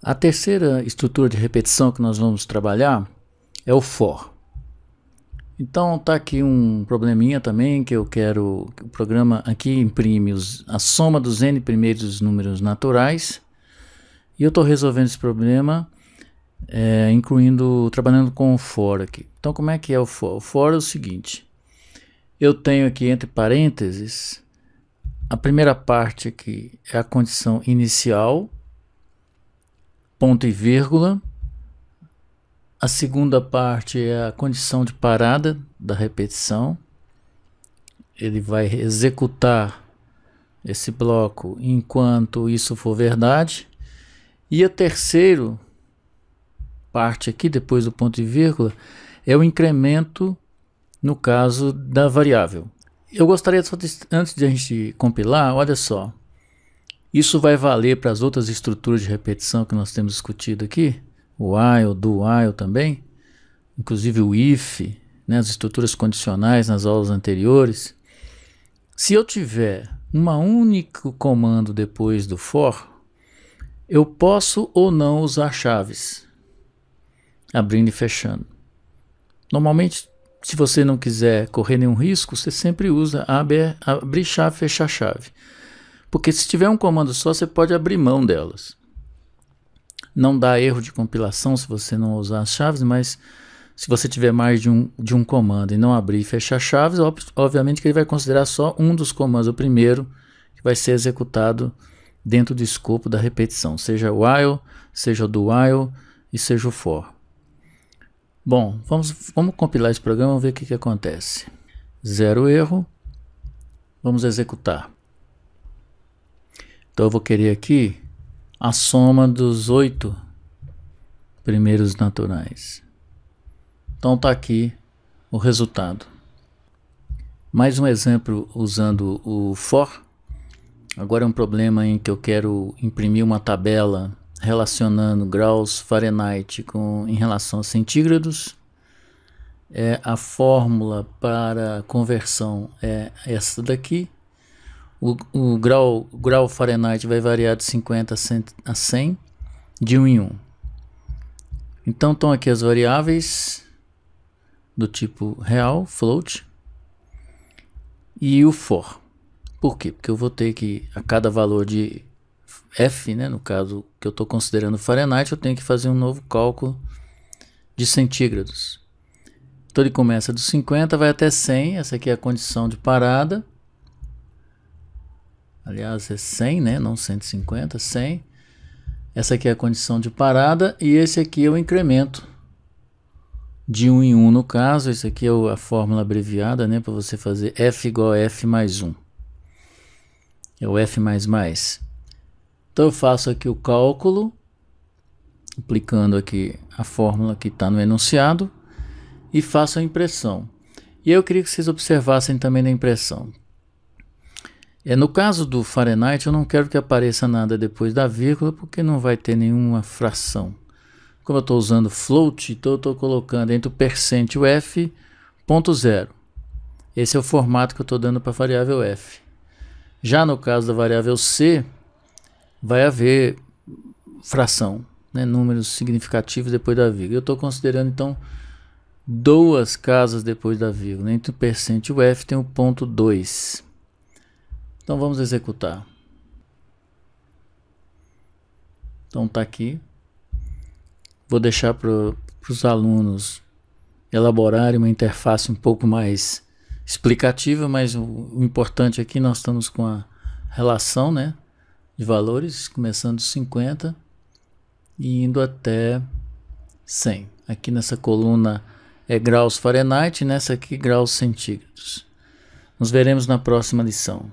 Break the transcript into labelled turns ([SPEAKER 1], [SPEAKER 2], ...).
[SPEAKER 1] A terceira estrutura de repetição que nós vamos trabalhar é o for. Então tá aqui um probleminha também que eu quero que o programa aqui imprime a soma dos n primeiros números naturais, e eu estou resolvendo esse problema trabalhando com o for aqui. Então como é que é o for? O for é o seguinte: eu tenho aqui entre parênteses, a primeira parte aqui é a condição inicial, ponto e vírgula. A segunda parte é a condição de parada da repetição. Ele vai executar esse bloco enquanto isso for verdade. E a terceira parte aqui, depois do ponto e vírgula, é o incremento no caso da variável. Eu gostaria só antes de a gente compilar, olha só. Isso vai valer para as outras estruturas de repetição que nós temos discutido aqui. O while, do while também. Inclusive o if, né, as estruturas condicionais nas aulas anteriores. Se eu tiver um único comando depois do for, eu posso ou não usar chaves, abrindo e fechando. Normalmente, se você não quiser correr nenhum risco, você sempre usa abrir chave, fechar chave. Porque se tiver um comando só, você pode abrir mão delas. Não dá erro de compilação se você não usar as chaves, mas se você tiver mais de um comando e não abrir e fechar chaves, obviamente que ele vai considerar só um dos comandos, o primeiro, que vai ser executado dentro do escopo da repetição, seja o while, seja o do while e seja o for. Bom, vamos compilar esse programa e ver o que acontece. Zero erro. Vamos executar. Então eu vou querer aqui a soma dos 8 primeiros naturais. Então está aqui o resultado. Mais um exemplo usando o for. Agora é um problema em que eu quero imprimir uma tabela relacionando graus Fahrenheit em relação a centígrados. A fórmula para conversão é essa daqui. O grau Fahrenheit vai variar de 50 a 100, de 1 em 1. Então estão aqui as variáveis do tipo real, float, e o for. Por quê? Porque eu vou ter que, a cada valor de f, né, no caso que eu estou considerando Fahrenheit, eu tenho que fazer um novo cálculo de centígrados. Então ele começa dos 50, vai até 100, essa aqui é a condição de parada. Aliás, é 100, né? Não 150, 100. Essa aqui é a condição de parada e esse aqui é o incremento de 1 em 1 no caso. Esse aqui é a fórmula abreviada, né? Para você fazer f igual a f mais 1. É o f mais mais. Então eu faço aqui o cálculo, aplicando aqui a fórmula que está no enunciado e faço a impressão. E eu queria que vocês observassem também na impressão. No caso do Fahrenheit, eu não quero que apareça nada depois da vírgula, porque não vai ter nenhuma fração. Como eu estou usando float, então eu estou colocando entre o percent e o f, ponto zero. Esse é o formato que eu estou dando para a variável f. Já no caso da variável c, vai haver fração, né, números significativos depois da vírgula. Eu estou considerando, então, duas casas depois da vírgula. Entre o percent e o f tem o ponto 2. Então vamos executar. Então está aqui. Vou deixar para os alunos elaborarem uma interface um pouco mais explicativa, mas o importante aqui, nós estamos com a relação, né, de valores, começando de 50 e indo até 100. Aqui nessa coluna é graus Fahrenheit, nessa aqui graus centígrados. Nos veremos na próxima lição.